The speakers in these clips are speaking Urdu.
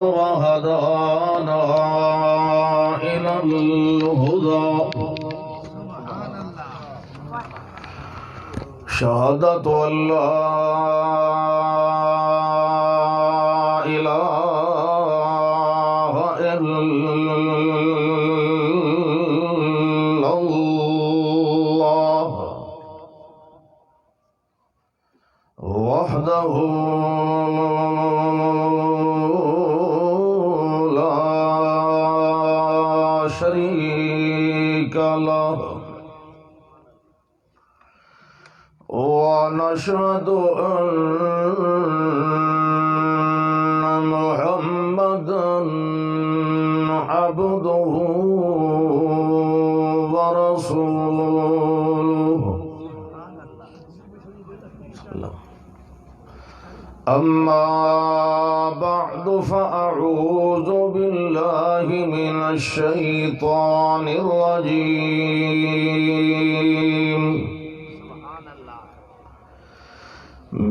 وهدانا إلى الهدى شهادة أن لا إله إلا الله وحده لا شريك له ونشهد أن محمدا عبده ورسوله أما بعد فأعوذ بالله من الشيطان الرجيم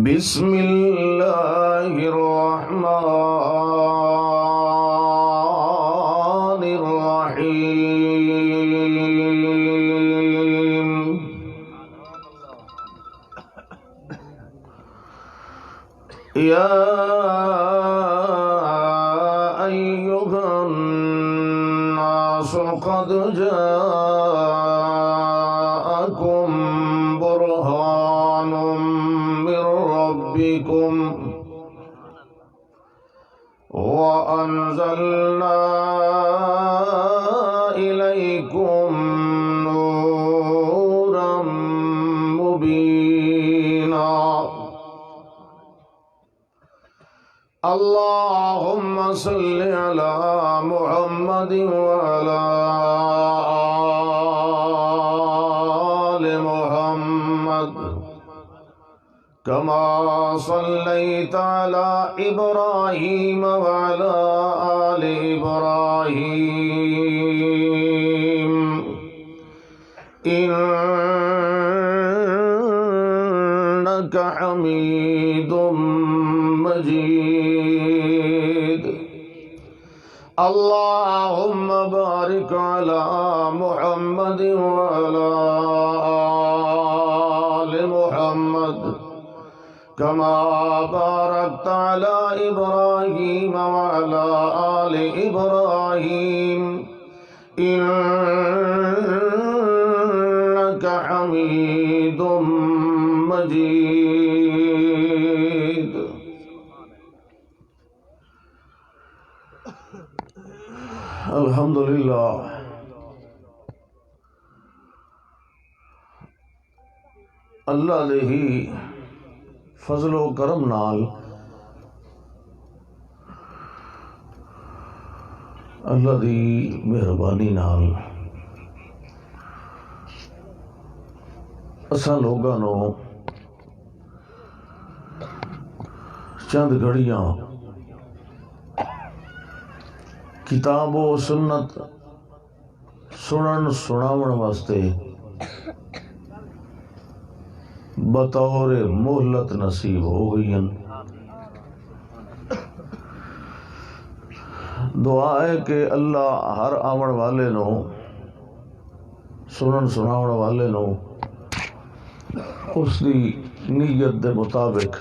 بسم الله الرحمن الرحيم يا أيها الناس قد جاءكم برهان من ربكم وأنزلنا إليكم نورا مبينا اللهم صل على محمد وعلى آل محمد كما صليت على إبراهيم وعلى آل إبراهيم إنك حميد مجيد اللهم بارك على محمد وعلى آل محمد كما باركت على إبراهيم وعلى آل إبراهيم إنك حميد مجيد الحمدللہ اللہ دے ہی فضل و کرم نال اللہ دی مہربانی نال اساں لوگاں نو چند گھڑیاں کتاب و سنت سنن سناون واسطے بطور مہلت نصیب ہو گئی ہیں۔ دعا ہے کہ اللہ ہر آمن والے نو سنن سناون والے نو اس دی نیت دے مطابق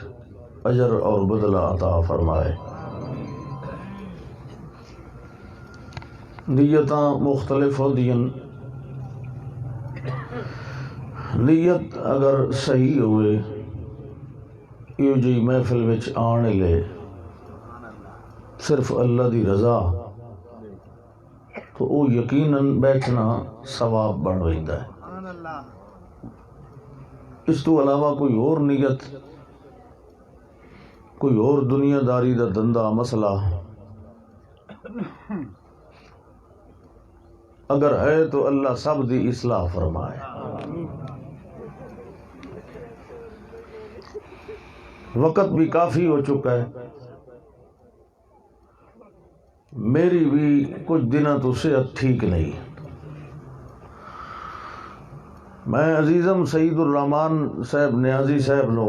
اجر اور بدلہ عطا فرمائے۔ نیتاں مختلف ہوندیاں، نیت اگر صحیح ہوئے یہ جی محفل وچ آنے لے صرف اللہ دی رضا تو وہ یقیناً بیٹھنا ثواب بن رہتا ہے۔ اس تو علاوہ کوئی اور نیت، کوئی اور دنیا داری دا دندہ مسئلہ اگر ہے تو اللہ سب دی اصلاح فرمائے۔ وقت بھی کافی ہو چکا ہے، میری بھی کچھ دنوں تو صحت ٹھیک نہیں۔ میں عزیزم سعید الرحمان صاحب نیازی صاحب نو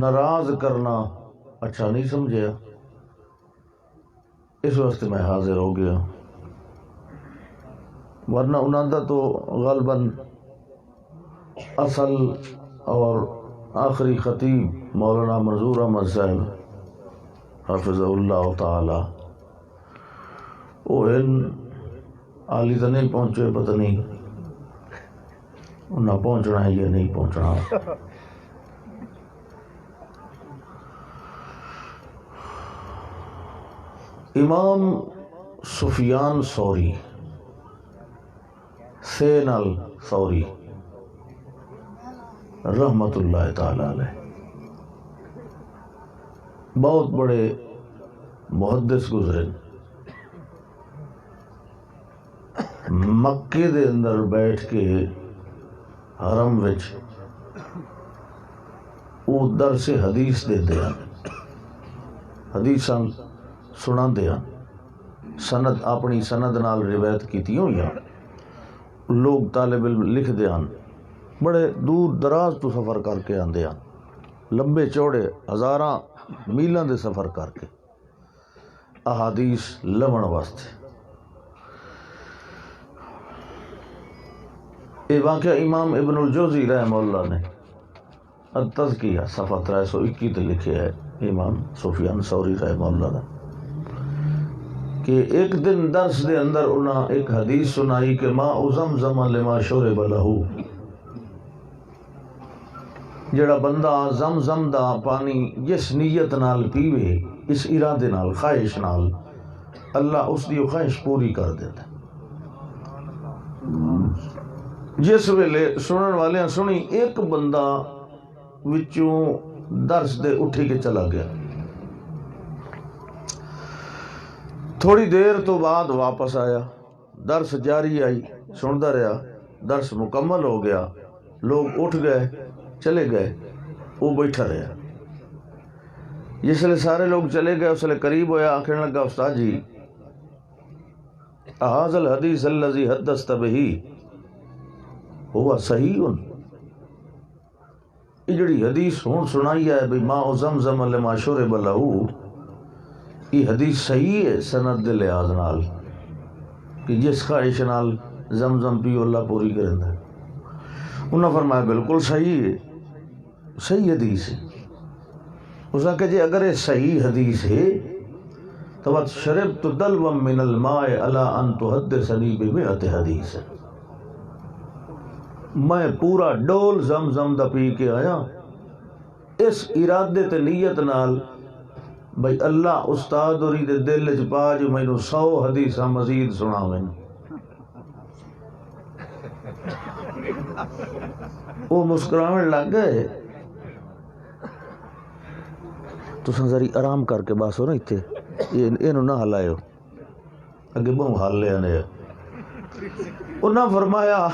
ناراض کرنا اچھا نہیں سمجھا، اس واسطے میں حاضر ہو گیا، ورنہ انہوں دا تو غالباً اصل اور آخری خطیب مولانا منظور احمد صاحب حافظ اللہ تعالی وہ عالی تو نہیں پہنچے، پتہ نہیں انہیں پہنچنا ہے یا نہیں پہنچنا۔ امام سفیان ثوری سینال ثوری رحمت اللہ تعالی علیہ بہت بڑے محدث گزرے، مکے دے اندر بیٹھ کے حرم وچ وہ درس حدیث دے دیا، حدیثاں سنا دیا، سند اپنی سند نال روایت کیتی ہوئی، لوگ طالب علم لکھ دیا، بڑے دور دراز تو سفر کر کے آندے ہیں، لمبے چوڑے ہزاراں میلاں دے سفر کر کے احادیث لمن واسطے۔ یہ واقعہ امام ابن الجوزی رحمہ اللہ نے التزکیہ صفحہ 321 تے لکھے ہے، امام سفیان ثوری رحمہ اللہ نے، کہ ایک دن درس دے اندر انہاں ایک حدیث سنائی کہ ماء زمزم لما شرب لہ، جڑا بندہ زمزم دا پانی جس نیت نال پیوے، اس ارادے نال، خواہش نال، اللہ اس دی خواہش پوری کر دیتا۔ جس ویلے سنن والے سنی، ایک بندہ وچوں درس دے اٹھی کے چلا گیا، تھوڑی دیر تو بعد واپس آیا، درس جاری آئی، سنتا رہا، درس مکمل ہو گیا، لوگ اٹھ گئے چلے گئے، وہ بیٹھا رہا۔ جس لئے سارے لوگ چلے گئے، اس لئے قریب ہویا، آخر لگا استاد جی احاظ الحدیث الذی حدثت بہ ہوا صحیح، یہ جڑی حدیث ہون سنائی ہے بھئی ماء زمزم لما شرب لہ، یہ حدیث صحیح ہے سند دے لحاظ نال، کہ جس خواہش نال زمزم پیو اللہ پوری کرندا ہے۔ انہوں نے فرمایا بالکل صحیح ہے، صحیح حدیث ہے۔ اس نے کہا جی اگر یہ صحیح حدیث ہے تو شربت دلوا من الماء الا ان تحدثنی بمئۃ حدیث، میں پورا ڈول زمزم دا پی کے آیا اس ارادے تے نیت نال بھئی اللہ استاد ہوری دے دل وچ پا جو مینوں 100 حدیثاں مزید سناویں۔ وہ مسکرانے لگ گئے۔ تساں ذری آرام کر کے بس ہو نا، اتنے اینوں نہ ہلائیو، اگے بہوں ہل لیا نے۔ انہاں فرمایا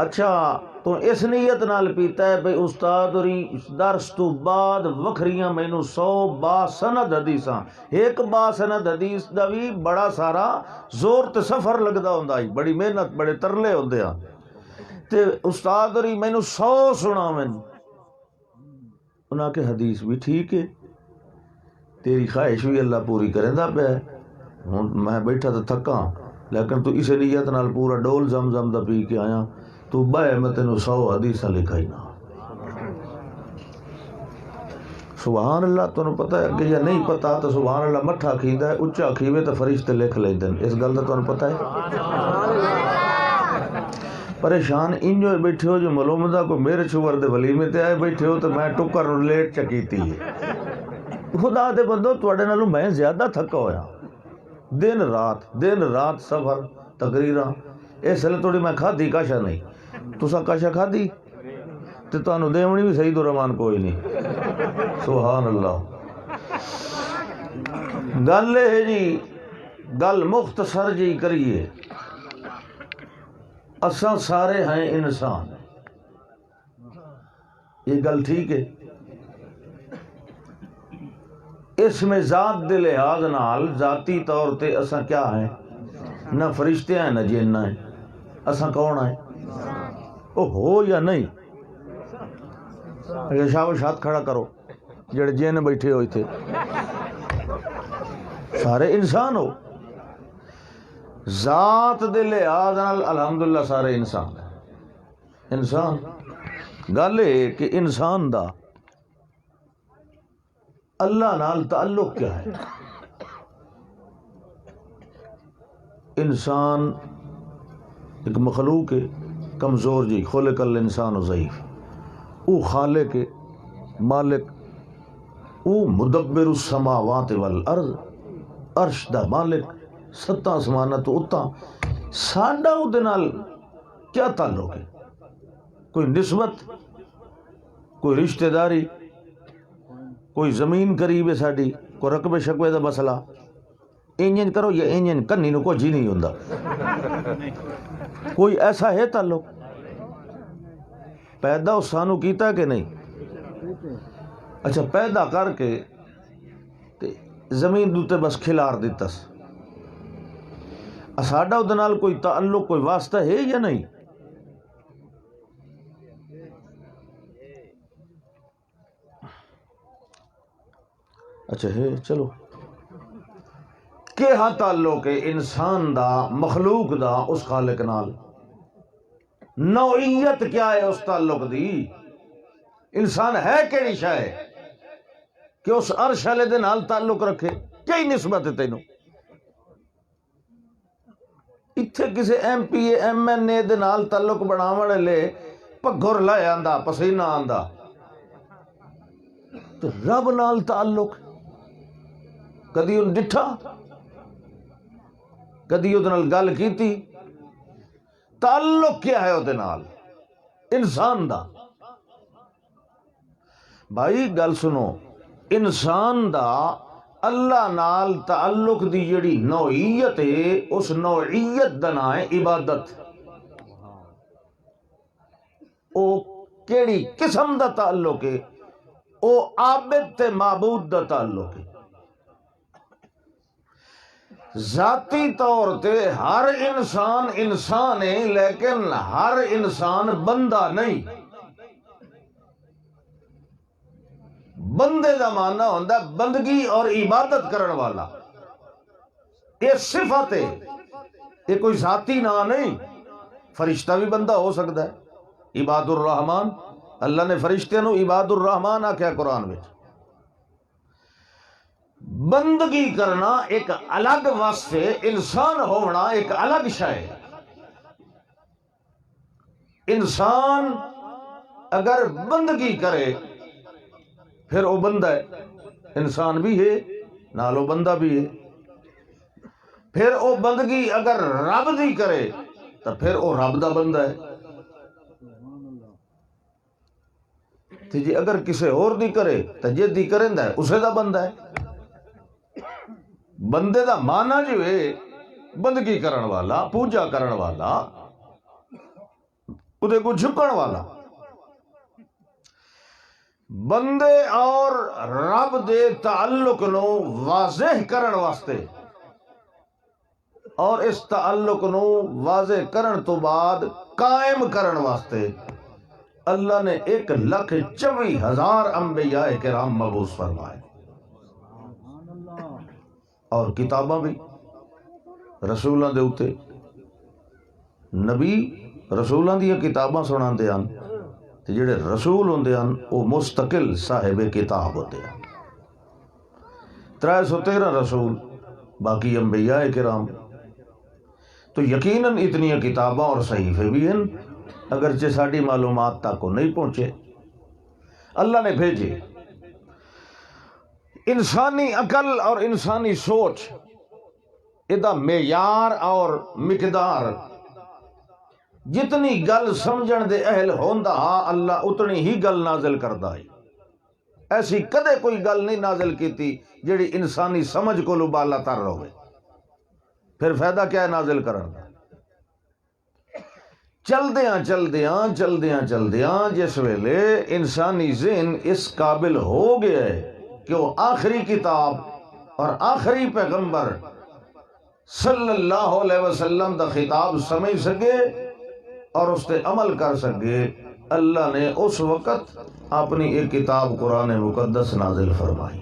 اچھا تو اس نیت نال پیتا ہے بھئی استاد ہوری درس تو بعد وکھریاں مینوں 100 با سند حدیثاں، ایک با سند حدیث دا بھی بڑا سارا زور تے سفر لگدا ہوندا ہے، بڑی محنت، بڑے ترلے ہوندے ہیں، تے استاد ہوری مینوں 100 سناویں۔ انہاں کہ حدیث بھی ٹھیک ہے، تیری خواہش بھی اللہ پوری کریندا پیا، میں بیٹھا تو تھکاں، لیکن تو اس نیت نال پورا ڈول زمزم دا پی کے آیا، تو بہ میں تینوں 100 حدیثاں لکھائی نا۔ سبحان اللہ۔ تمہیں پتہ ہے کہ یا نہیں پتہ تو سبحان اللہ مٹھا کھیندا ہے، اچا کھیوے تو فرشتے لکھ لیندے، اس گل دا تمہیں پتہ ہے؟ پریشان انجو بیٹھے ہو جو معلوم دا کو میرے شوور دے ولیمے تے آئے بیٹھے ہو تو میں ٹکر لیٹ چکیتی ہے۔ خدا دے بندو تواڈے نالوں میں زیادہ تھکا ہویا، دن رات سفر تقریراں، اس لیے تھوڑی میں کھادی کاشا نہیں، تساں کاشا کھادی تے تانوں دیونی بھی صحیح درمان کوئی نہیں۔ سبحان اللہ۔ گل ہے جی، گل مختصر جی کریے، اساں سارے ہیں انسان، یہ گل ٹھیک ہے؟ اس میں ذات دے لحاظ نال ذاتی طور تے اساں کیا ہیں؟ نہ فرشتے ہیں نہ جن ہیں، اساں کون ہیں؟ او ہو یا نہیں؟ شاہ ہاتھ کھڑا کرو، جڑے جن بیٹھے ہوئے تھے سارے انسان ہو ذات دے لحاظ نال الحمدللہ سارے انسان ہیں انسان گل ہے کہ انسان دا اللہ نال تعلق کیا ہے انسان ایک مخلوق ہے کمزور جی خلق الانسان ضعیف او خالق ہے مالک او مدبر السماوات والارض عرش دا مالک ستاں آسماناں تو اتاں ساڈا او دے نال کیا تعلق ہے کوئی نسبت کوئی رشتہ داری کوئی زمین قریب ہے ساڈی کوئی رقبے شقبے دا مسئلہ انجن کرو یا انجن کنی نو کچھ ہی نہیں ہوندا کوئی ایسا ہے تعلق پیدا اس سانو کیتا کہ نہیں اچھا پیدا کر کے تے زمین دوتے بس کھلار دیتس ساڈا او دے نال کوئی تعلق کوئی واسطہ ہے یا نہیں اچھا ہے چلو کہ ہاں تعلق ہے انسان دا مخلوق دا اس خالق نال نوعیت کیا ہے اس تعلق دی انسان ہے کیڑی شے کہ اس عرش والے دے نال تعلق رکھے کئی نسبت ہے تینوں اتھے کسی M P A M N A دے نال تعلق بناون لے پگھر لائے آندا پسینہ آندا تو رب نال تعلق کدی ان ڈٹھا کدی وہ گل کیتی تعلق کیا ہے وہ نال انسان دا بھائی گل سنو انسان دا اللہ نال تعلق دی جڑی نوعیت ہے اس نوعیت دا نام ہے عبادت او کیڑی قسم دا تعلق ہے او عابد تے معبود دا تعلق ہے ذاتی طور تے ہر انسان انسان ہے لیکن ہر انسان بندہ نہیں بندے دا معنی ہوندا ہے بندگی اور عبادت کرن والا یہ صفت ہے یہ کوئی ذاتی نام نہیں فرشتہ بھی بندہ ہو سکتا ہے عباد الرحمن اللہ نے فرشتے نو عباد الرحمن آکھیا قرآن میں بندگی کرنا ایک الگ وصف ہے انسان ہونا ایک الگ شے ہے انسان اگر بندگی کرے پھر وہ بندہ ہے انسان بھی ہے نالو بندہ بھی ہے پھر وہ بندگی اگر رب دی کرے تو پھر وہ رب دا بندہ ہے جی اگر کسی اور دی کرے تو جے دی کرندا ہے اسے دا بندہ ہے بندے دا معنی جو ہے بندگی کرن والا پوجا کرن والا ادھے کو جھکن والا بندے اور رب دے تعلق نو واضح کرن واسطے اور اس تعلق نو واضح کرن تو بعد قائم کرن واسطے اللہ نے 1,24,000 انبیاء کرام مبعوث فرمائے اور کتاباں بھی رسولاں دے اوتے نبی رسولاں دی کتاباں سناندے ہن تے جڑے رسول ہوندے ہن او مستقل صاحب کتاب ہوندے ہن 313 رسول باقی انبیاء کرام تو یقیناً اتنی کتاباں اور صحیفے بھی ہیں اگرچہ ساری معلومات تک نہیں پہنچے اللہ نے بھیجے انسانی عقل اور انسانی سوچ ادا معیار اور مقدار جتنی گل سمجھن دے اہل ہوندا اللہ اتنی ہی گل نازل کردا ہے ایسی کدے کوئی گل نہیں نازل کیتی جڑی انسانی سمجھ کو بالا تر ہوئے پھر فائدہ کیا ہے نازل کرن دا چلدیاں جس ویلے انسانی ذہن اس قابل ہو گیا ہے کہ وہ آخری کتاب اور آخری پیغمبر صلی اللہ علیہ وسلم دا خطاب سمجھ سکے اور اس تے عمل کر سکے اللہ نے اس وقت اپنی ایک کتاب قرآن مقدس نازل فرمائی،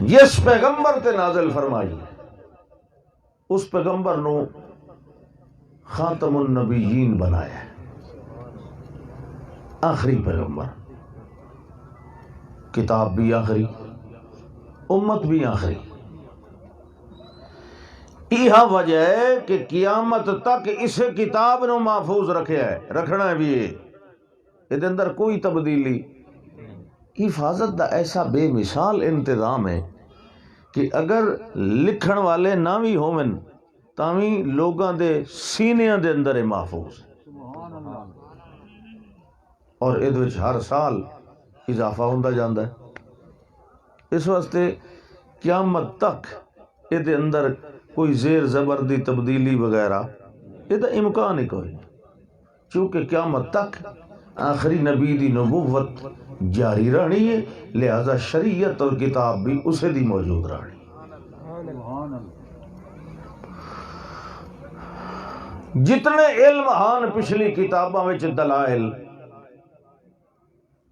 جس پیغمبر تے نازل فرمائی اس پیغمبر نو خاتم النبیین بنایا ہے، آخری پیغمبر، کتاب بھی آخری، امت بھی آخری۔ یہ وجہ ہے کہ قیامت تک اس کتاب نو محفوظ رکھیا ہے، رکھنا ہے بھی یہ اندر کوئی تبدیلی۔ حفاظت دا ایسا بے مثال انتظام ہے کہ اگر لکھن والے نہ بھی ہوون تاوی لوگاں دے سینیاں دے اندر محفوظ، اور اس وچ ہر سال اضافہ ہوندا جاندا ہے۔ اس واسطے قیامت تک یہ دے اندر کوئی زیر زبر دی تبدیلی وغیرہ یہ دا امکان ہی کوئی نہیں، چونکہ قیامت تک آخری نبی دی نبوت جاری رہنی ہے، لہذا شریعت اور کتاب بھی اسے دی موجود رہنی۔ جتنے علم ہان پچھلی کتاباں وچ دلائل،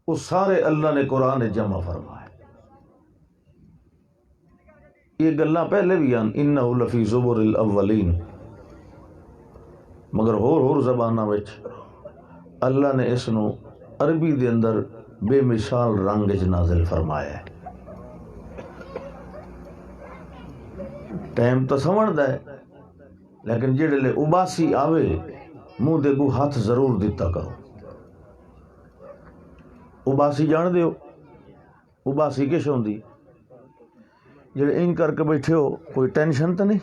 وہ سارے اللہ نے قرآن جمع فرمائے۔ یہ گلاں پہلے بھی آن انہو لفی زبر الاولین، مگر ہور زبانہ وچ اللہ نے اس نو عربی دے اندر بے مثال رنگ وچ نازل فرمایا ہے۔ ٹائم تو سمجھدا ہے، لیکن جڑے لے اباسی آوے منہ دے گو ہاتھ ضرور دیتا کرو۔ اباسی جان دیو، اباسی کش ہوندی؟ جڑے ان کر کے بیٹھے ہو کوئی ٹینشن تو نہیں؟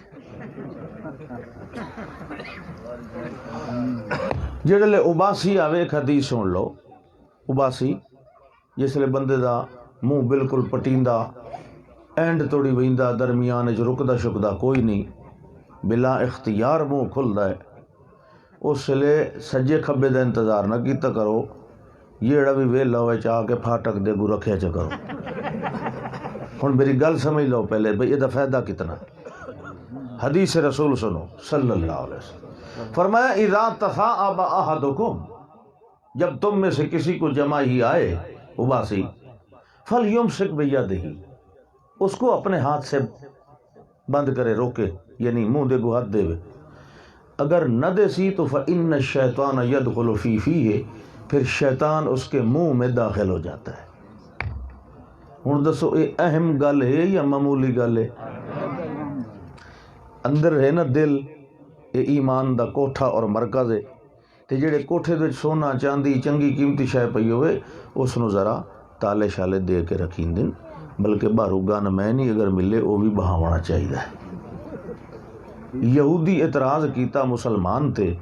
جڑے لے اباسی آوے ایک حدیث سن لو، اباسی جس لے بندے دا منہ بالکل پٹیندہ، اینڈ توڑی ویندہ، درمیان وچ رکدا شکدا کوئی نہیں، بلا اختیار منہ کھلدا ہے، اس لیے سجے کھبے دا انتظار نہ کیتا کرو، جیڑا بھی ویلا ہوئے چاہ کے پھاٹک دے گو رکھیا چا کرو۔ ہن میری گل سمجھ لو پہلے بھئی یہ فائدہ کتنا۔ حدیث رسول سنو صلی اللہ علیہ وسلم، فرمایا اذا تثاءب احدکم، جب تم میں سے کسی کو جمع ہی آئے اباسی، فلیمسک بیدہ، اس کو اپنے ہاتھ سے بند کرے، روکے، یعنی منہ دے گو ہاتھ دے، اگر نہ دے سی تو فإن الشیطان یدخل فی فیہ، پھر شیطان اس کے منہ میں داخل ہو جاتا ہے۔ ہن دسو یہ اہم گل ہے یا معمولی گل ہے؟ اندر ہے نا دل، یہ ایمان دا کوٹھا اور مرکز ہے، تے جڑے کوٹھے دے سونا چاندی چنگی قیمتی شے پئی ہوئے اس نو ذرا تالے شالے دے کے رکھین دن، بلکہ باہروں گن میں نہیں اگر ملے وہ بھی بہاونا چاہیے۔ یہودی اعتراض کیتا مسلمان تے،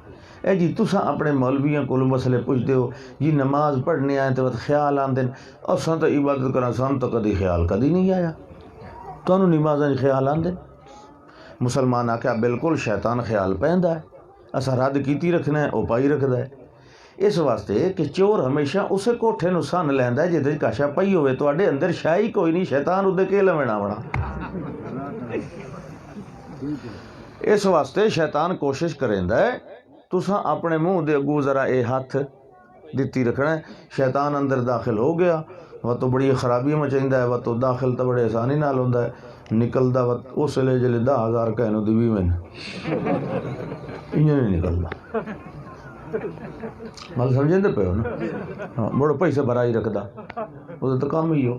اے جی تساں اپنے مولویاں کول مسئلے پوچھتے ہو جی نماز پڑھنے آئے تو خیال آندے اساں تو عبادت کرنا، سان تو کدی خیال کدی نہیں آیا، تانوں نمازاں خیال آندے؟ مسلمان آکھیا بالکل شیطان خیال پیندا ہے، اساں رد کیتی رکھنا ہے، او پائی رکھدا ہے۔ اس واسطے کہ چور ہمیشہ اسے کوٹھے نو سن لیندا ہے جہدے کاشا پئی ہوئے، تواڈے اندر شاہی کوئی نہیں، شیطان اودے کے لوینا وڑا۔ اس واسطے شیطان کوشش کریندا ہے تساں اپنے منہ دے اگوں ذرا اے ہاتھ دتی رکھنا ہے، شیطان اندر داخل ہو گیا وہ تو بڑی خرابی مچیندا ہے، وہ تو داخل تو بڑے آسانی نال ہوندا ہے، نکلدا وہ اس لے جلے 10,000 کہنو دی بھی میں انہیں نہیں نکلدا۔ مل سمجھیں پہ ہو نا، بڑے پیسے بھرائی رکھدا، وہ تو کام ہی ہو۔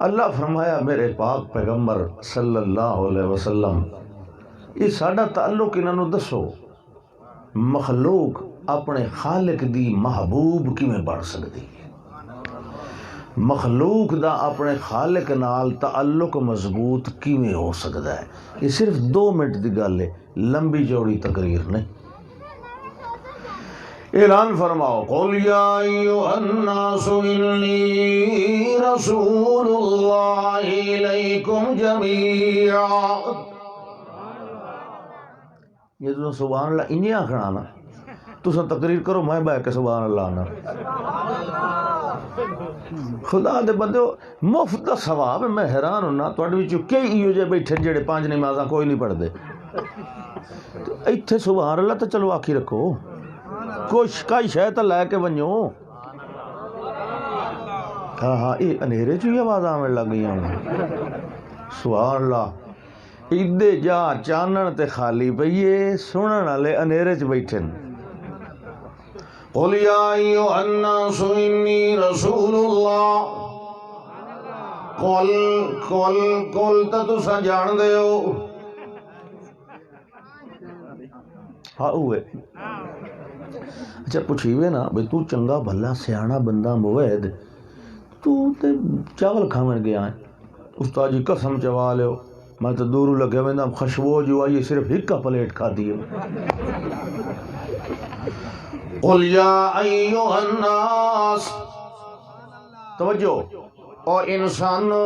اللہ فرمایا میرے پاک پیغمبر صلی اللہ علیہ وسلم، یہ ساڈا تعلق انہاں نوں دسو، مخلوق اپنے خالق دی محبوب کیویں بن سکدی؟ مخلوق دا اپنے خالق نال تعلق مضبوط کیویں ہو سکدا ہے؟ یہ صرف 2 منٹ دی گل ہے، لمبی چوڑی تقریر نہیں۔ اعلان فرماؤ قل یا ایھا الناس انی رسول اللہ الیکم جمیعا۔ یہ تو سبحان اللہ انہیں آکھنا نا، تساں تقریر کرو میں بہ کے سبحان اللہ نا۔ خدا دے بندے مفت دا ثواب ہے، میں حیران ہونا تواڈے وچوں کئی ایہو جے بیٹھے جڑے 5 نمازاں کوئی نہیں پڑھدے، ایتھے سبحان اللہ تو چلو آخی رکھو کچھ کئی شے تو لے کے ونجو ہاں ہاں یہ انیرے چ ہی آواز آن لگ گئی سبحان اللہ ادے جا چانن تے خالی پئیے سنن والے انیرے چ بیٹھے قل یا ایھا الناس انی رسول اللہ قل تا تساں جان دے ہو ہاں ہوئے اچھا پوچھیوے نا بھئی تو چنگا بھلا سیانا بندہ موید تو تے چاول کھاون گیا ہے استاد جی قسم چوا لیو میں تو دور لگے ویندا خوشبو جو آئی صرف ایک پلیٹ کھا دیو قل یا ایھا الناس توجہ او انسانو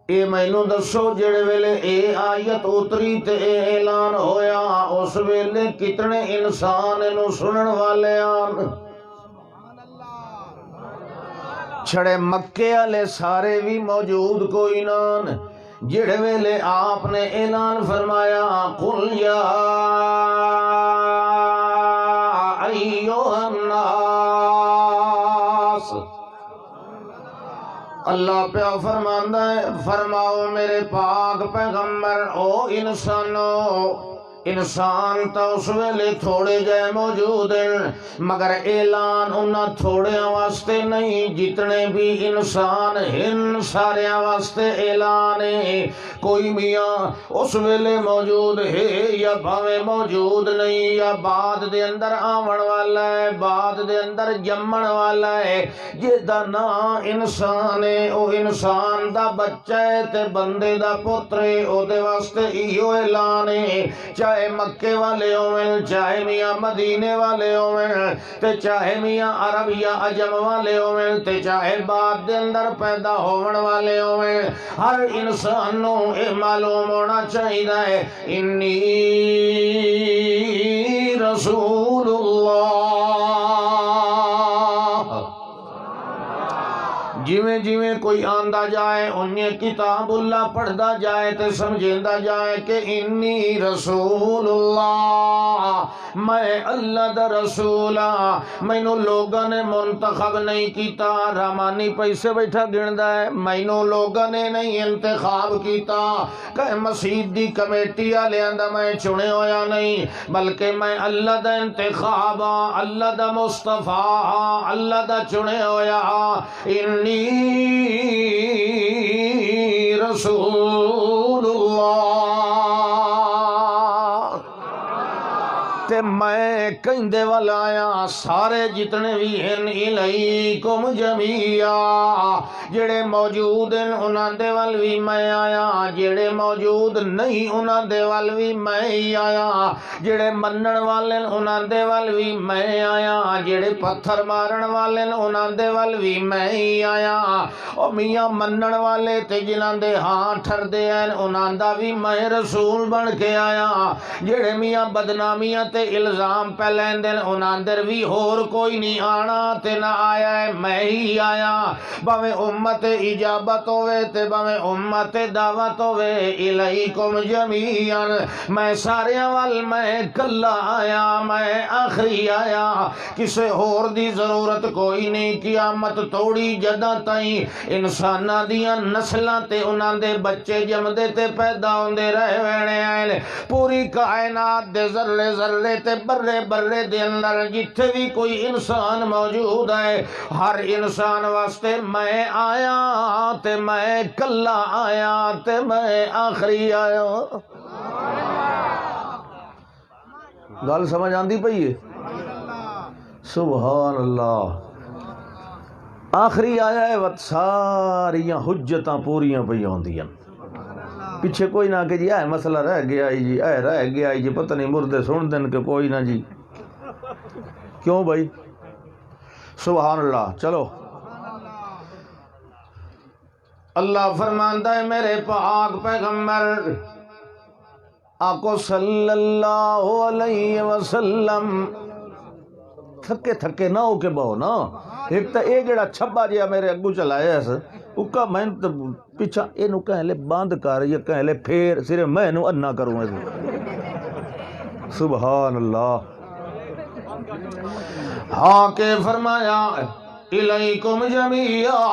اے مینوں دسو جڑے ویلے اے آیت اتری تے اے اعلان ہویا اس ویلے کتنے انسان اینو سنن والے آن چھڑے مکے والے سارے بھی موجود کوئی نان جڑے ویلے آپ نے اعلان فرمایا قل یا ایھا الناس اللہ پہ فرماندا ہے فرماؤ میرے پاک پیغمبر او انسانو انسان تا اس ویلے تھوڑے جائے موجود ہیں مگر اعلان انہاں تھوڑے واسطے نہیں جتنے بھی انسان ہن سارے واسطے اعلان ہے کوئی میاں اس ویلے موجود ہے یا بھاوے موجود نہیں یا بعد دے اندر آون والا ہے بعد دے اندر جمن والا ہے جیدا نا انسان ہے او انسان دا بچہ ہے تے بندے دا پتر ہے او دے واسطے ایہو اعلان ہے چاہے مکے والے ہوئیں چاہے میاں مدینے والے ہوئیں تے چاہے میاں عرب یا عجم والے ہوئیں تے چاہے بعد دے اندر پیدا ہون والے ہوئیں ہر انسان نو اے معلوم ہونا چاہیے ہے انی رسول اللہ جویں جویں کوئی آندا جائے انہیں کتاب اللہ پڑھدا جائے تے سمجھیندا جائے کہ انی رسول اللہ میں اللہ دا رسول ہاں مینوں لوگاں نے منتخب نہیں کیتا رامانی پیسے بیٹھا گندا ہے مینوں لوگاں نے نہیں انتخاب کیتا کہ مسجد دی کمیٹی والیاں دا میں چنے ہویا نہیں بلکہ میں اللہ دا انتخاب ہاں اللہ دا مصطفی ہاں اللہ دا چنے ہویا ہاں انی رسول اللہ تے میں کہندے والا آیا سارے جتنے بھی ہیں الیکم جمیعا جڑے موجود ہیں انہاں دے ول بھی میں آیا جڑے موجود نہیں انہاں دے ول بھی میں ہی آیا جڑے منن والے انہاں دے ول بھی میں آیا جڑے پتھر مارن والے انہاں دے ول بھی میں ہی آیا او میاں منن والے تے جنہاں دے ہاں ٹھردے ہیں انہاں دا بھی میں رسول بن کے آیا جڑے میاں بدنامیاں تے الزام پہ لیندن انہاں در بھی ہور کوئی نہیں آنا تے نہ آیا ہے میں ہی آیا باویں امت اجابت ہوئے تے باویں امت دعوت ہوئے الیکم جمیعا میں سارے وال میں کلا آیا میں آخری آیا کسے ہور دی ضرورت کوئی نہیں قیامت توڑی جداں تائیں انساناں دیاں نسلاں تے انہاں دے بچے جمدے تے پیدا ہوندے رہ وینے آئے پوری کائنات دے ذرے ذرے تے برے برے دے اندر جتھے بھی کوئی انسان موجود ہے ہر انسان واسطے میں آیا تے میں کلا آیا تے میں آخری آیا گل سمجھ آندی پئی ہے سبحان اللہ آخری آیا ہے وقت ساریاں حجتاں پوریاں پئی ہوندیاں پیچھے کوئی نہ کہ جی اے مسئلہ رہ گیا جی اے رہ گیا جی پتہ نہیں مردے سن دن کہ کوئی نہ جی کیوں بھائی سبحان اللہ چلو اللہ فرماندا ہے میرے پاک پیغمبر آقا صلی اللہ علیہ وسلم تھکے تھکے نہ ہو کے بہو نا ایک تا اے جڑا چھبا جیا میرے اگو چلایا ہے اکا میں پیچھا یہ کہہ لے بند کر یا کہہ لے پھر صرف میں انا کروں سبحان اللہ. ہاں کہ فرمایا الیکم جمیعا،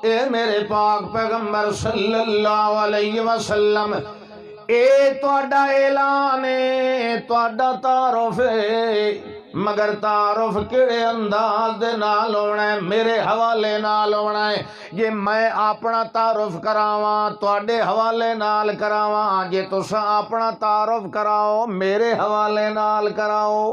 اے میرے پاک پیغمبر صلی اللہ علیہ وسلم، اے تہاڈا اعلان ہے، تہاڈا تعارف ہے، مگر تعارف کیڑے انداز دے نال ہونا ہے؟ میرے حوالے نال ہونا ہے. جے میں اپنا تعارف کراواں تہاڈے حوالے نال کراواں، جے تساں اپنا تعارف کراؤ میرے حوالے نال کراؤ.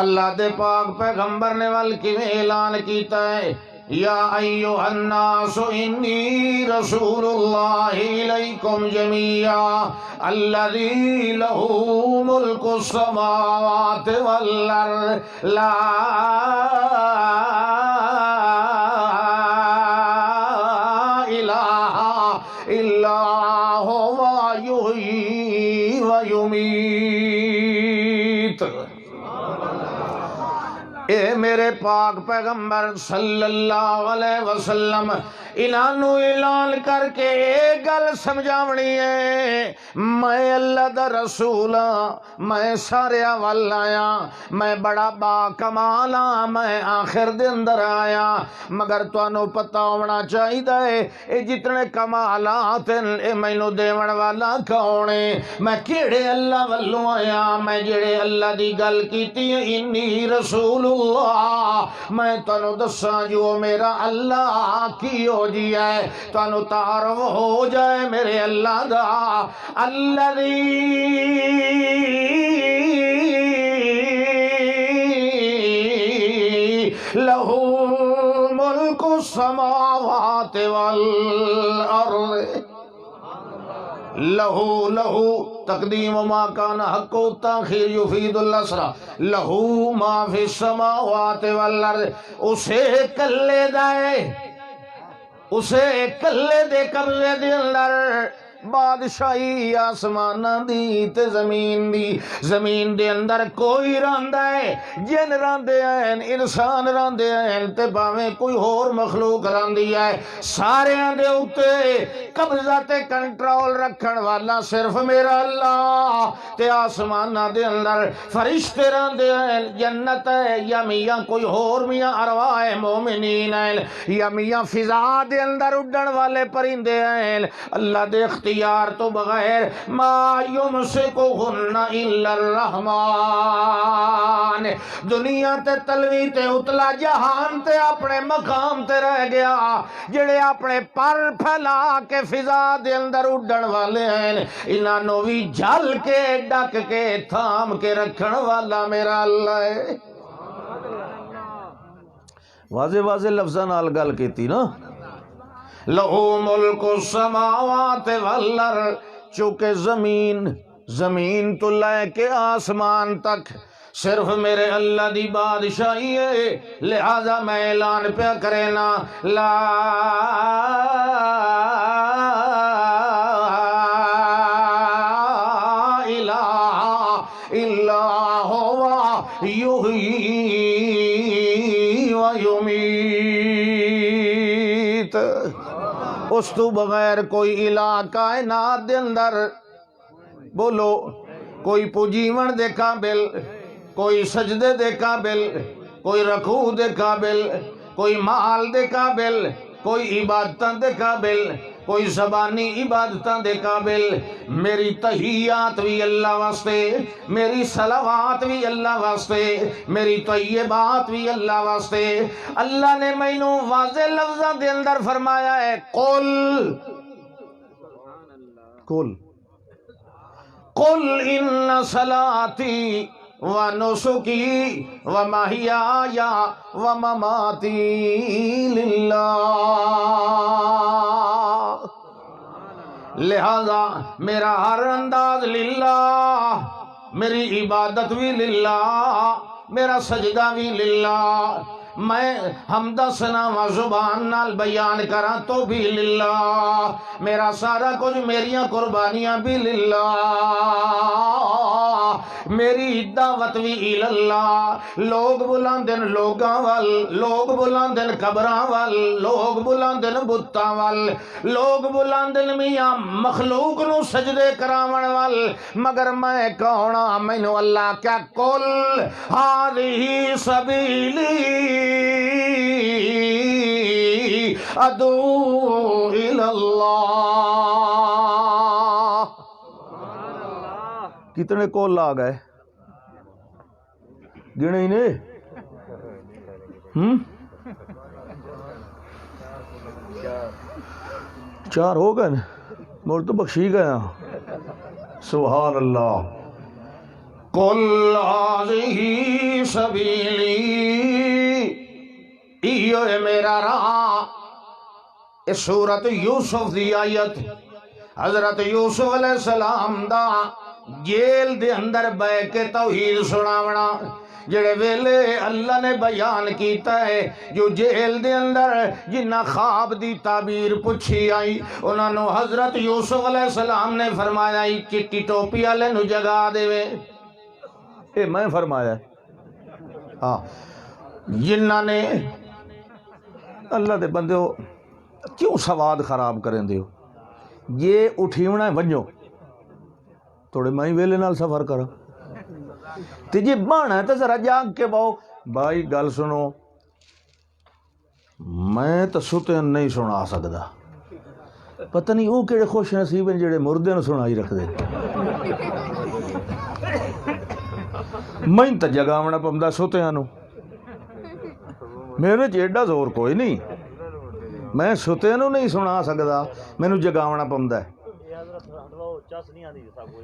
اللہ دے پاک پیغمبر نے ول کیویں اعلان کیتا ہے، یا ایھا الناس انی رسول اللہ الیکم جمیعا الذی لہ ملک السماوات والارض لا الہ الا ھو یحیی و یمیت. اے میرے پاک پیغمبر صلی اللہ علیہ وسلم، انہوں اعلان کر کے ایک گل سمجھاونی ہے، میں اللہ دا رسول ہاں، میں سارے ول آیا، میں بڑا با کمال ہاں، میں آخر دے اندر آیا، مگر تانوں پتہ ہونا چاہیے اے جتنے کمالات اے مینوں دیون والا کون ہے؟ میں کیڑے اللہ والوں آیا؟ میں جڑے اللہ دی گل کیتی ہے انی رسول اللہ، میں تانوں دساں جو میرا اللہ کی ہو جی ہے، تانوں تعارف ہو جائے میرے اللہ دا. الذی لہ ملک السماوات والارض، لہو تقدیم ما کان حق التاخیر یفید الاسرا، لہو ما فی السماوات والارض. اسے کلے دائے، اسے کلے دے قبضے دے اندر بادشاہی آسمانہ دی تے زمین دی. زمین دے اندر کوئی رہندا ہے، جن رہندے ہیں، انسان رہندے ہیں تے باویں کوئی اور مخلوق رہندی ہے، ساریاں دے اوتے قبضہ تے کنٹرول رکھن والا صرف میرا اللہ. تے آسمانہ دے اندر فرشتے رہندے ہیں، جنت ہے یا میاں کوئی اور میاں ارواح مومنین ہیں، یا میاں فضا دے اندر اڈن والے پرندے ہیں. اللہ دے اختیار تو بغیر ما یمسکہن الا الرحمن. دنیا تے تلوی تے اتلا جہان تے اپنے مقام تے رہ گیا، جڑے اپنے پر پھیلا کے فضا دے اندر اڈن والے ہیں، انہاں بھی جھل کے ڈک کے تھام کے رکھن والا میرا اللہ ہے. واضح واضح لفظاں نال گل کیتی نا، لہو ملک السماوات والارض. چونکہ زمین تو لے کے آسمان تک صرف میرے اللہ دی بادشاہی ہے، لہذا میں اعلان پہ کرینا لا الہ الا ھو یحیی و یمیت. اس تو بغیر کوئی الہ کائنات دے اندر بولو، کوئی پجیون دے قابل، کوئی سجدے دے قابل، کوئی رکوع دے قابل، کوئی مال دے قابل، کوئی عبادتاں دے قابل، کوئی زبانی عبادتاں دے قابل. میری تحیات بھی اللہ واسطے، میری صلوات بھی اللہ واسطے، میری طیبات بھی اللہ واسطے. اللہ نے مینوں واضح لفظاں دے اندر فرمایا ہے قل ان صلاتی و نسکی و محیای و مماتی للہ. لہذا میرا ہر انداز للہ، میری عبادت بھی للہ، میرا سجدہ بھی للہ، میں حمد ثنا و زبان نال بیان کراں تو بھی للہ، میرا سارا کچھ میریاں قربانیاں بھی للہ، میری دعوت بھی اللہ۔ لوگ بلاندن لوگاں ول، لوگ بلاندن قبراں ول، لوگ بلاندن بتاں ول، لوگ بلاندن میاں مخلوق نو سجدے کراون ول، مگر میں کون ہاں؟ مینوں اللہ کیا قل ہذہ سبیلی ادعو الی اللہ۔ کتنے کول آ گئے؟ گنے ہی نے چار ہو گئے، مول تو بخشی گیا۔ سبحان اللہ۔ قل ہذہ سبیلی، ایو ہے میرا راہ۔ اس سورت یوسف دی آیت حضرت یوسف علیہ السلام دا جیل دے اندر بے کے توحید سناونا، جڑے ویلے اللہ نے بیان کیتا ہے جو جیل دے اندر جنہ خواب دی تعبیر پوچھی آئی، انہاں نو حضرت یوسف علیہ السلام نے فرمایا چٹی ٹوپی والے نو جگا دے وے۔ اے میں فرمایا ہاں، جنہ نے اللہ دے بندے ہو کیوں سواد خراب کریں دے ہو؟ یہ اٹھیونا ہے ونجو تھوڑے میں ویلے نال سفر کرا تے جی بانا ہے تو ذرا جاگ کے باؤ۔ بھائی گل سنو، میں تو ستے نہیں سنا سکدا، پتہ نہیں وہ کہڑے خوش نصیب ہیں جڑے مردے نو سنائی رکھ دے۔ میں تو جگاونا پوندا ستیاں نو، میرے ایڈا زور کوئی نہیں، میں ستیاں نو نہیں سنا سکدا، مینوں جگاونا پوندا ہے۔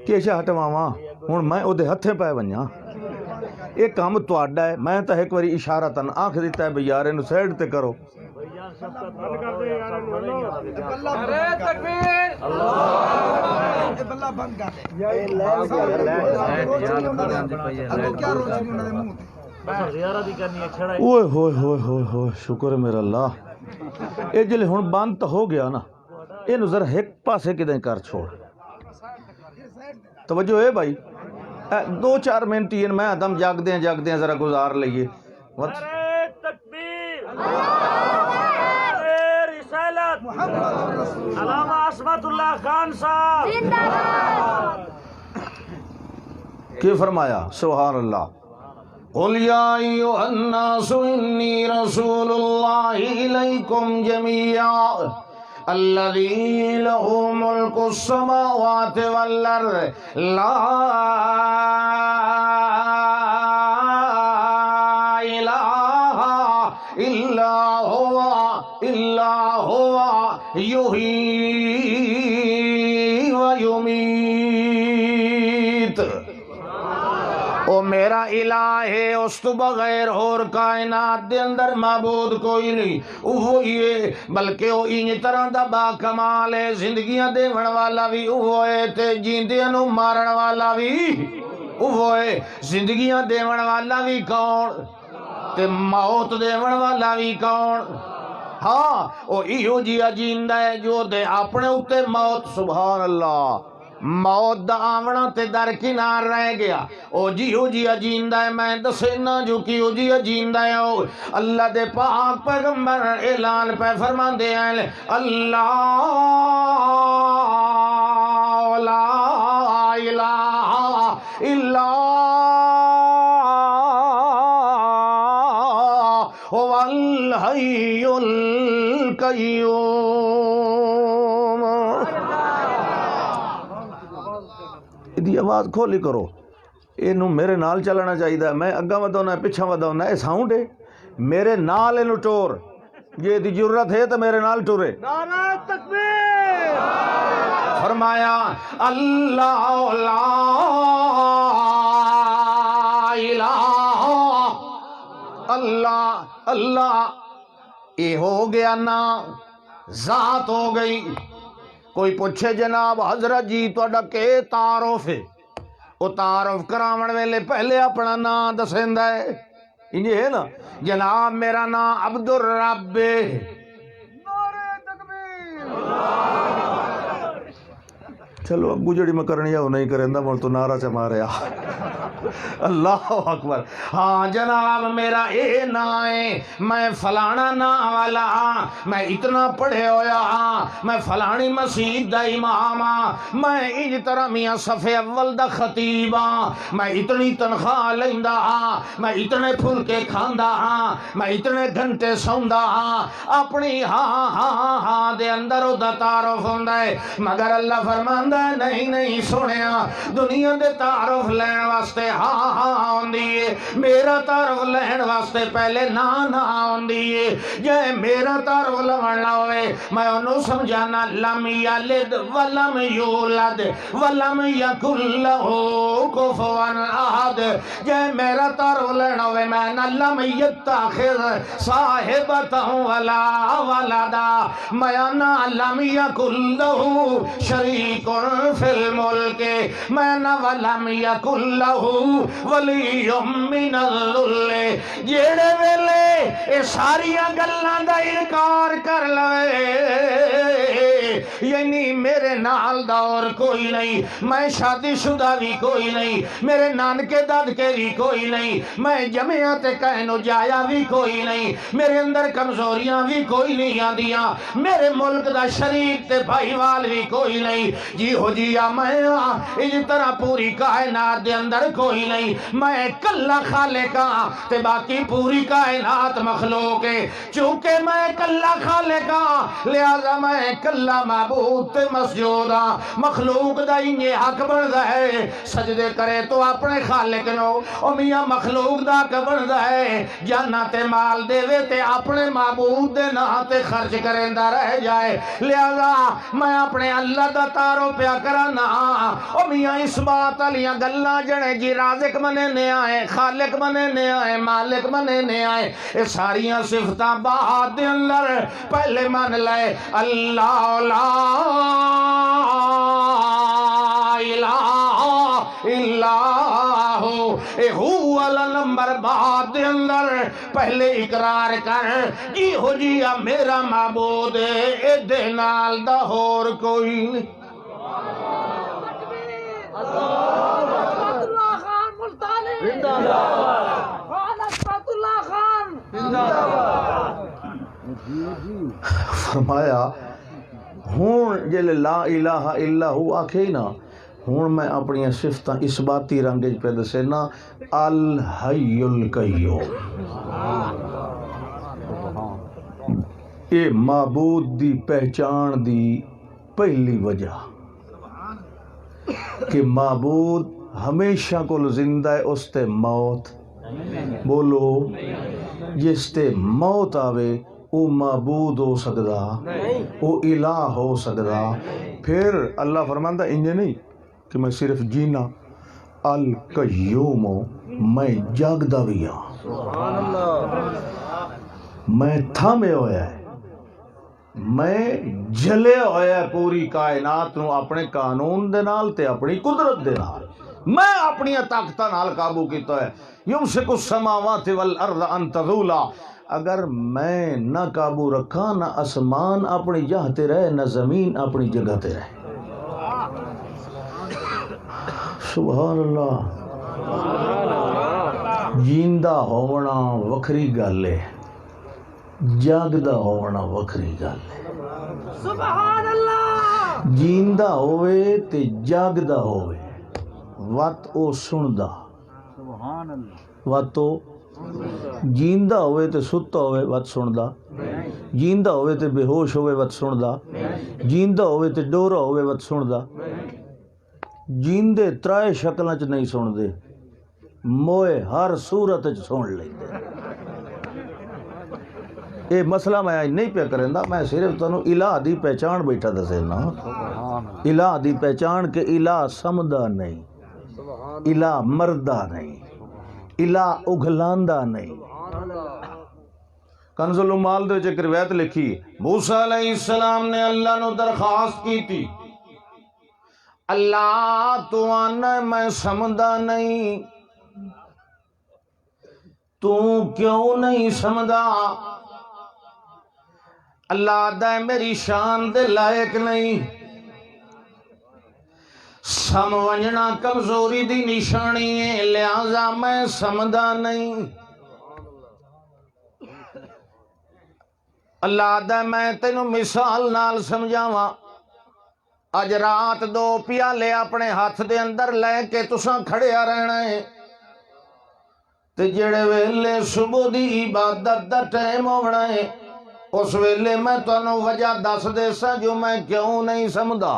کیشا ہٹواواں ہن میں او دے ہتھے پے ونجاں؟ یہ کام تہاڈا ہے، میں تو ایک واری اشارتاً آکھ دیتا ہے بھئی یار اینو سائڈ تے کرو۔ اوئے ہوئے ہوئے ہوئے ہوئے، شکر ہے میرا اللہ۔ اے جلے ہن بند تو ہو گیا نا، اینو ذرا ایک پاسے کدیں کر چھوڑ۔ توجہ ہے بھائی، دو چار منٹ ہی میں آدم جاگ دیں ذرا گزار لئیے۔ علامہ عصمت اللہ خان صاحب کی فرمایا؟ سبحان اللہ۔ قل یا ایھا الناس انی رسول اللہ الیکم جمیعا الذی لہ ملک السماوات والارض لا الہ الا هو یحیی و یمیت۔ او میرا الہ ہے، اس تو بغیر اور کائنات دے اندر معبود کوئی نہیں، وہی ہے، بلکہ وہ ان طرح دا با کمال ہے، زندگیاں دیون والا بھی وہ ہے تے جیندیاں نو مارن والا بھی وہ ہے۔ زندگیاں دیون والا بھی کون تے موت دیون والا بھی کون؟ ہاں وہ ایہو جیا جیندا ہے جو دے اپنے اوتے موت، سبحان اللہ، موت دا آونا تے درکنار رہ گیا، او جیہو جیا جیندا ہے۔ میں دسینا جو کیو جیا جیندا ہے، او اللہ دے پاک پیغمبر اعلان پہ فرماندے ہیں، اللہ لا الہ الا هو الحی القیوم۔ دی آواز کھولی کرو، اینو میرے نال چلنا چاہیے، میں اگا ودونا پچھا ودونا، اے ساؤنڈ ہے میرے نال، اینو ٹور، یہ دی جرت ہے تو میرے نال ٹورے۔ نعرہ تکبیر۔ فرمایا اللہ لا الہ، اللہ اللہ یہ ہو گیا نا، ذات ہو گئی۔ کوئی پوچھے جناب حضرت جی تہاڈا کے تعارف ہے، وہ تعارف کراون ویلے پہلے اپنا نام دسیندا ہے، انہیں ہے نا جناب میرا نام عبد الرب چلو ابو جڑی میں کرنی ہے وہ نہیں کریں دا مول تو نعرہ چ ماریا اللہ اکبر ہاں جناب میرا اے نا ہے میں فلانا نا والا ہاں میں اتنا پڑھے ہویا ہاں میں فلانی مسجد دا امام ہاں میں انج طرح میاں صف اول دا خطیب ہاں میں اتنی تنخواہ لیندا ہاں میں اتنے پھلکے کھاندا ہاں میں اتنے گھنٹے سوندا ہاں اپنی ہاں ہاں ہاں دے اندر او دا تعارف ہوندا ہے مگر اللہ فرماندا نہیں نہیں سنیا دنیا دے تعارف لین واسطے ہاں ہاں ہوندی ہے میرا تعارف لین واسطے پہلے نا نا ہوندی ہے جے میرا تعارف لون ہوئے میں انہوں سمجھانا لم یلد ولم یولد ولم یکن لہ کفوا احد جے میرا تعارف لین ہوئے میں نہ لم یتخذ صاحبتا ولا ولدا میں نہ لم یکن لہ شریک فی الملک میں نہ ولم یکن لہ ولی من الذل جیڑے ویلے اے ساریاں گلاں دا انکار کر لوے یعنی میرے نال دا اور کوئی نہیں میں شادی شدہ بھی کوئی نہیں میرے نانکے دادکے بھی کوئی نہیں میں جمعہ تے کہنو جایا بھی کوئی نہیں میرے اندر کمزوریاں بھی کوئی نہیں آندیاں میرے ملک دا شریک تے بھائی وال بھی کوئی نہیں جی ہو جیا میں اس طرح پوری کائنات دے اندر کوئی نہیں میں کلا خالق ہاں تے باقی پوری کائنات مخلوق ہے چونکہ میں کلا خالق ہاں لہذا میں کلا معبود تے مسجود ہاں مخلوق دا یہ حق بندا ہے سجدے کرے تو اپنے خالق نو او میاں مخلوق دا حق بندا ہے جانا تے مال دے وے تے اپنے معبود دے نا تے خرچ کریندا رہ جائے لہذا میں اپنے اللہ دا تارو پیا کرانا او میاں اس بات علیاں گلاں جنے جی رازق منے نے آئے خالق منے نے آئے مالک منے نے آئے اے ساریاں صفتاں بعد دے اندر پہلے مان لے اللہ لا الہ الا ہو اے ہو والا نمبر بعد دے اندر پہلے اقرار کر جی ہو جیا میرا معبود اے دے نال دا ہور کوئی نہیں فرمایا ہون جلے لا الہ الا ہو آکھے ہی نا ہون میں اپنی صفتاں اس باتی رنگج پہ دسے نا الحی القیوم اے معبود دی پہچان دی پہلی وجہ کہ معبود ہمیشہ کو زندہ ہے اس تے موت بولو جس تے موت آوے او معبود ہو سکدا او الہ ہو سکدا پھر اللہ فرماندا انجے نہیں کہ میں صرف جینا القیوم میں جاگدا بھی ہاں میں تھامے ہویا ہے میں جلے ہویا ہے پوری کائنات نو اپنے قانون دے نال تے اپنی قدرت دے نال میں اپنی طاقتاں نال قابو کیتا ہے یمسک السماوات والارض ان تزولا اگر میں نہ قابو رکھا نہ آسمان اپنی جگہ تے رہے نہ زمین اپنی جگہ تے رہے سبحان اللہ جیندہ ہونا وکھری گل ہے جاگدہ ہونا وکھری گل ہے سبحان اللہ جیندہ ہوئے تے جاگدہ ہوئے وات او سندا سبحان اللہ وات او جیندہ ہوئے تے ستا ہوئے وات سندا جیندہ ہوئے تے بے ہوش ہوئے وات سندا جیندہ ہوئے تے ڈورا ہوئے وات سندا جیندے ترائے شکلاں چ نہیں سن دے موئے ہر صورت چ سن لیندے اے مسئلہ میں نہیں پہ کرندا میں صرف تانوں الہ دی پہچان بیٹھا دسے نا الہ دی پہچان کہ الہ سمدا نہیں الہ مردہ نہیں الہ اگھلاندا نہیں کنز المال دے ایک روایت لکھی موسیٰ علیہ السلام نے اللہ نو درخواست کی تھی اللہ تو آنا میں سمدا نہیں تو کیوں نہیں سمجھا اللہ دا میری شان دے لائق نہیں سمجھنا کمزوری دی نشانی ہے لہذا میں سمجھا نہیں اللہ دا میں تینوں مثال نال سمجھاواں اج رات 2 پیالے اپنے ہاتھ دے اندر لے کے تساں کھڑیا رہنا ہے تے جڑے ویلے صبح دی عبادت دا ٹائم ہونا ہے اس ویلے میں تانوں وجہ دس دے سا جو میں کیوں نہیں سمجھا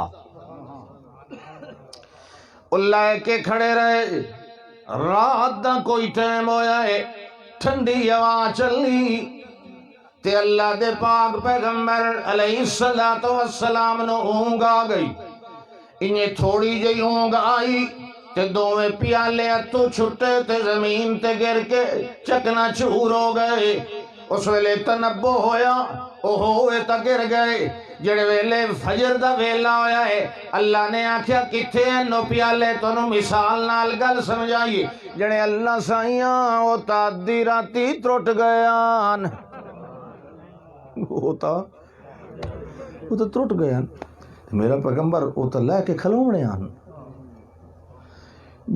لے کے کھڑے رہے رات دا کوئی ٹائم ہویا ہے ٹھنڈی ہوا چلی تے اللہ دے پاک پیغمبر علیہ السلام نو اونگ آ گئی انہیں تھوڑی جی اونگ آئی تے دوویں پیالے اتو چھٹے تے زمین تے گر کے چکنا چور ہو گئے اس ویلے تنبو ہویا ہوئے تا گر گئے جڑے ویلے فجر دا ویلا ہویا ہے اللہ نے آکھیا کتھے ہیں نو پیالے تو نو مثال نال گل سمجھائی جڑے اللہ سائیاں وہ تا ادھی راتی ترٹ گیان وہ تو ترٹ گیان میرا پیغمبر وہ تو لے کے کھلونے آن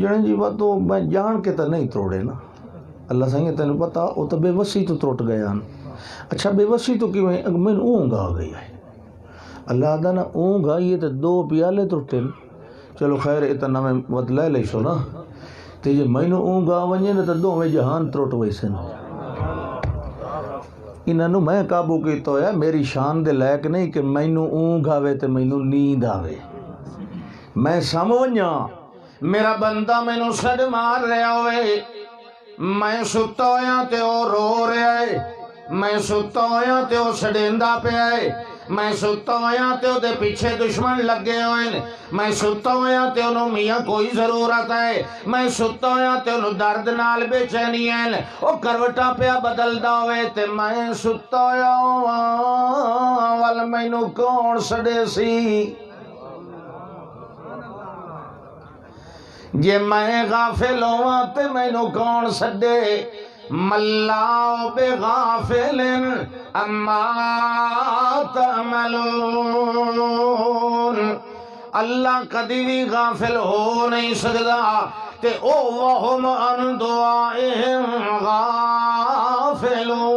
جڑے جی بات تو میں جان کے تو نہیں توڑے نا اللہ سائیں تینوں پتا وہ تو بے وسی تو ترٹ گیان اچھا بے وسی تو کیویں میں اونگ آ گئی ہے اللہ دا نا اونگ آئی ہے تو 2 پیالے ترٹے چلو خیر اتنا میں بدلے لئی سو نا تے جے میں اونگ آ ونجے نا تو 2 جہان ترٹ ویسن انہوں میں قابو کیتا ہویا میری شان دے لائق نہیں کہ مینوں اونگ آوے تے مینوں نیند آوے میں سمجھا میرا بندہ مینوں سڈ مار رہا ہوئے میں ستا ہویا تے او رو رہا ہے میں ستا ہویا تے او سڑیندا پیا ہے میں ستا ہویا تے او دے پیچھے دشمن لگے ہوئے میں ستا ہویا تے انہوں میاں کوئی ضرورت ہے میں ستا ہویا تے انہوں درد نال بے چینی ہے او کروٹا پیا بدلدا ہوئے تے میں ستا ہویا وال مینوں کون سڑے سی جے میں غافل ہوا تے مینوں کون سڈے مَلَّا بِغَافِلٍ عَمَّا تَعْمَلُونَ اللہ کدی بھی غافل ہو نہیں سکتا تے او وَهُمْ عَنْ دُعَائِهِمْ غَافِلُونَ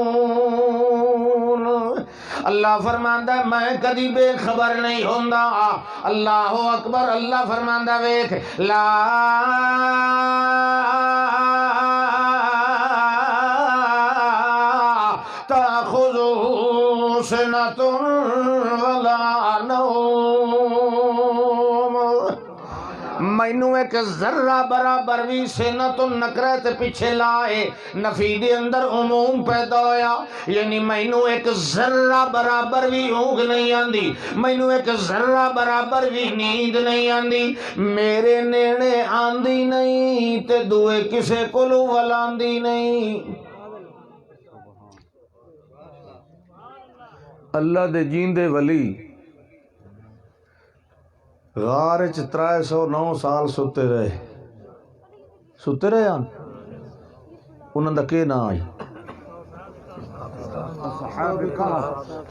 اللہ فرماندا میں کدی بے خبر نہیں ہوندا اللہ اکبر اللہ فرماندا ویکھ لا تأخذه سنة ولا نوم مینوں ایک ذرہ برابر بھی سنت نکرے تے پیچھے لائے نفی دے اندر عموم پیدا ہویا یعنی مینوں ایک ذرہ برابر بھی اونگ نہیں آندی مینوں ایک ذرہ برابر بھی نیند نہیں آندی میرے نیڑے آندی نہیں تے دوئے کسے کولو ولاندی نہیں اللہ دے جیندے ولی غار 309 سال ستے رہے آن انہوں دا کے نا آئی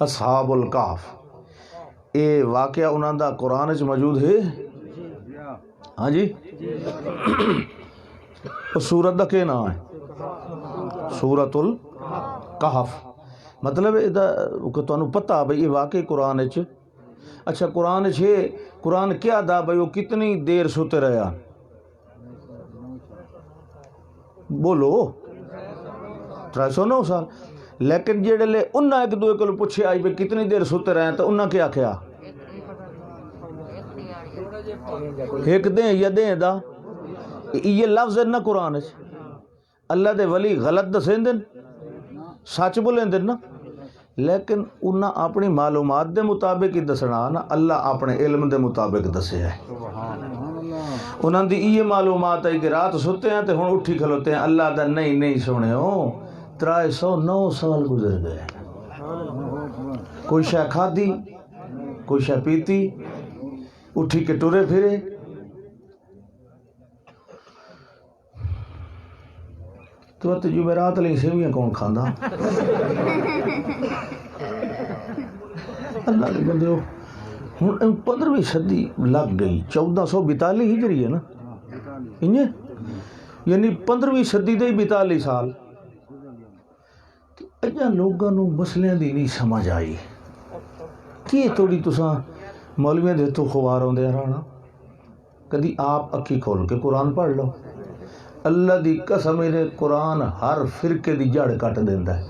اصحاب الکاف اے واقعہ انہوں دا قرآن وچ موجود ہے ہاں جی سورت دا کے نا ہے سورت الکہف مطلب کہ تانوں پتہ بھئی یہ واقعی قرآن وچ اچھا قرآن ہے قرآن کیا دا بھئی وہ کتنی دیر سوتے رہا بولو 309 سال لیکن جیڑے لے انہاں ایک دوے کو پوچھے آئی بھئی کتنی دیر سوتے رہے ہیں تو انہاں کیا کیا ایک دیں یا دیں دا یہ لفظ ہے نا قرآن ہے اللہ دے ولی غلط دسیں دن سچ بولیں دن نا لیکن انہاں اپنی معلومات دے مطابق ہی دسنا نا اللہ اپنے علم دے مطابق دسے ہے انہاں دی یہ معلومات ہے کہ رات سوتے ہیں تو ہن اٹھی کھلوتے ہیں اللہ دا نہیں سونے ہو 309 سال گزر گئے کوئی شے کھادی کوئی شے پیتی اٹھی کے ٹرے پھرے تو جمعرات والی سیویاں کون کھاندا؟ اللہ کے بندے ہوں 15ویں صدی لگ گئی 1442 ہجری ہے نا انہیں یعنی 15ویں صدی دے 42 سال اجا لوگوں نو مسئلے دی نہیں سمجھ آئی کہ تھوڑی تساں مولویاں دے تو خوار ہوندے رہنا کدی آپ اکھی کھول کے قرآن پڑھ لو اللہ دی قسم میرے قرآن ہر فرقے دی جڑ کٹ دیندا ہے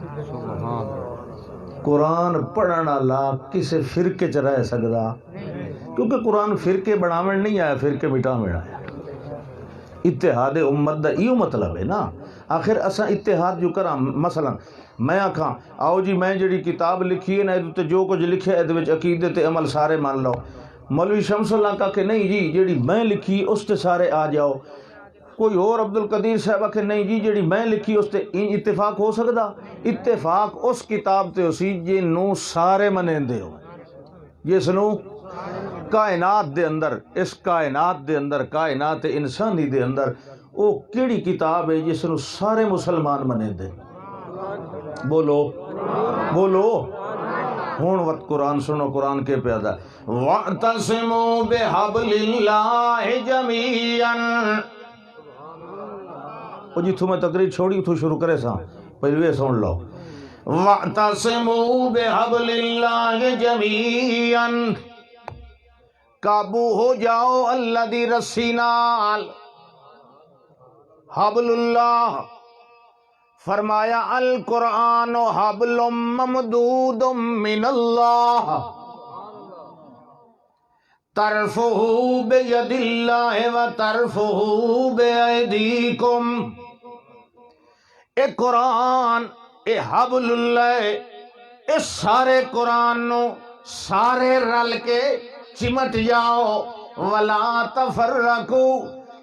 قرآن پڑھن والا کسے فرقے چ رہ سکدا کیونکہ قرآن فرقے بناون نہیں آیا فرقے مٹاون آیا اتحاد امت دا ایو مطلب ہے نا آخر اساں اتحاد جو کراں مثلا میں آکھاں آؤ جی میں جڑی کتاب لکھی ہے نا تے جو کچھ لکھے ہے وچ عقیدے تے عمل سارے مان لو مولوی شمس اللہ کا کہ نہیں جی جڑی میں لکھی اس تے سارے آ جاؤ کوئی اور عبد القدیر صاحب کہ نہیں جی جڑی میں لکھی اس تے اتفاق ہو سکدا اتفاق اس کتاب تے اسی جنوں سارے منیندے ہو جس نو کائنات دے اندر اس کائنات دے اندر کائنات انسانی دے اندر او کیڑی کتاب ہے جس نو سارے مسلمان منیندے بولو بولو ہون وقت قرآن سنو قرآن کے پیادا وَاعْتَصِمُوا بِحَبْلِ اللَّهِ جَمِيعًا او جتھوں میں تقریر چھوڑی اتھوں شروع کرے ساں پہلوے سن لو وَاعْتَصِمُوا بِحَبْلِ اللَّهِ جَمِيعًا قابو ہو جاؤ اللہ دی رسی نال حبل اللہ فرمایا القرآن حبل ممدود من اللہ طرفہ بید اللہ و طرفہ بیدیکم اے قرآن اے حبل اللہ اس سارے قرآن نو سارے رل کے چمٹ جاؤ ولا تفرقو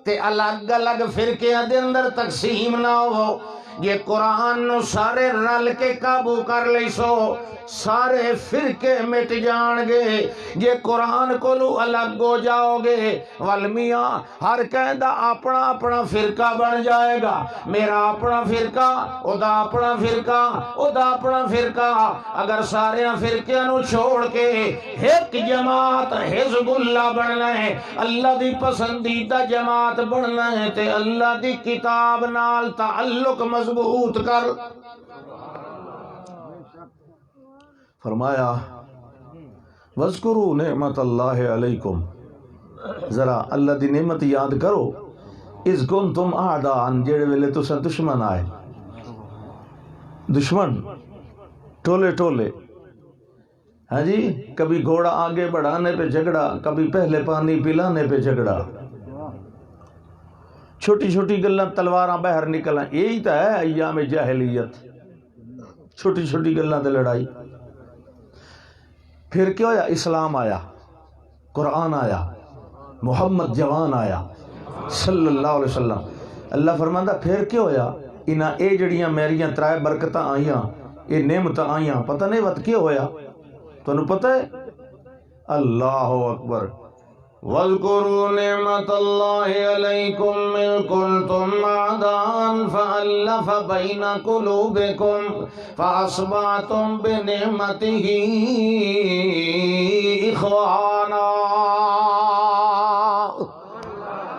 تے الگ الگ فرقیاں دے اندر تقسیم نہ ہو یہ قرآن نو سارے رل کے قابو کر لئی سو سارے فرقے مٹ جان گے یہ قرآن کو لو الگ ہو جاؤ گے والمیاں ہر کہندہ اپنا اپنا فرقہ بن جائے گا میرا اپنا فرقہ او دا اپنا فرقہ او دا اپنا فرقہ اگر سارے فرقیاں نو چھوڑ کے ایک جماعت حزب اللہ بننا ہے اللہ دی پسندیدہ جماعت بننا ہے تے اللہ دی کتاب نال تعلق مضبوط کر فرمایا وَاذْكُرُوا نعمت اللہ علیکم ذرا اللہ دی نعمت یاد کرو اِذْ كُنْتُمْ أَعْدَاءً جیڑے ویلے تسا دشمن آئے دشمن ٹولے ٹولے ہاں جی کبھی گھوڑا آگے بڑھانے پہ جھگڑا کبھی پہلے پانی پلانے پہ جھگڑا چھوٹی چھوٹی گلاں تلواراں باہر نکلاں یہی تو ہے ایام جاہلیت چھوٹی چھوٹی گلاں تے لڑائی پھر کیا ہویا اسلام آیا قرآن آیا محمد جوان آیا صلی اللہ علیہ وسلم اللہ فرماندا پھر کیا ہویا انہاں اے جڑیاں میریاں ترائے برکتاں آئیاں اے نعمتاں آئیاں پتہ نہیں وقت کیا ہویا تانوں پتہ ہے اللہ اکبر وَاذْكُرُوا نِعْمَةَ اللَّهِ عَلَيْكُمْ إِذْ كُنْتُمْ أَعْدَاءً فَأَلَّفَ بَيْنَ قُلُوبِكُمْ فَأَصْبَحْتُمْ بِنِعْمَتِهِ إِخْوَانًا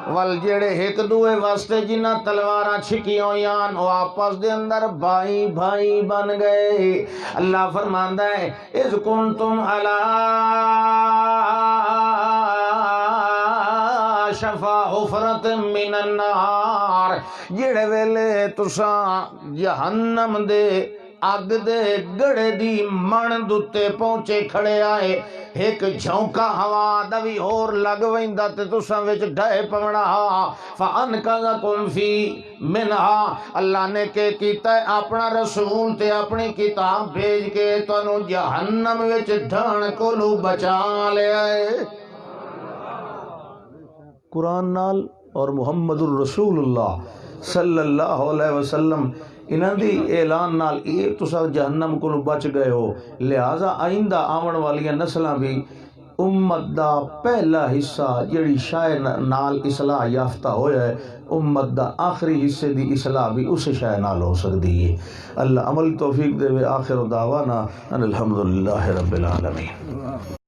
وال جڑے ایک دوے واسطے جنہ تلواراں چھکی ہویاں وہ آپس دے اندر بھائی بھائی بن گئے اللہ فرماندا ہے اذ کنتم علی شفا حفرت من النار جڑے ویلے تساں جہنم دے اگ دے گڑے دی من دتے پہنچے کھڑے آئے ایک جھونکا ہوا دا بھی اور لگ ویندا تے تساں وچ ڈھے پونا فانقذکم فی منہا اللہ نے کہ کیتا ہے اپنا رسول تے اپنی کتاب بھیج کے تانوں جہنم وچ ڈھان کولو بچا لیا ہے قرآن نال اور محمد الرسول اللہ صلی اللہ علیہ وسلم انہاں دی اعلان نال یہ تسا جہنم کو بچ گئے ہو لہذا آئندہ آون والیاں نسلاں بھی امت دا پہلا حصہ جڑی شے نال اصلاح یافتہ ہویا ہے، امت دا آخری حصے دی اصلاح بھی اس شے نال ہو سکتی ہے۔ اللہ عمل توفیق دے۔ آخر دعوانا ان الحمدللہ رب العالمین۔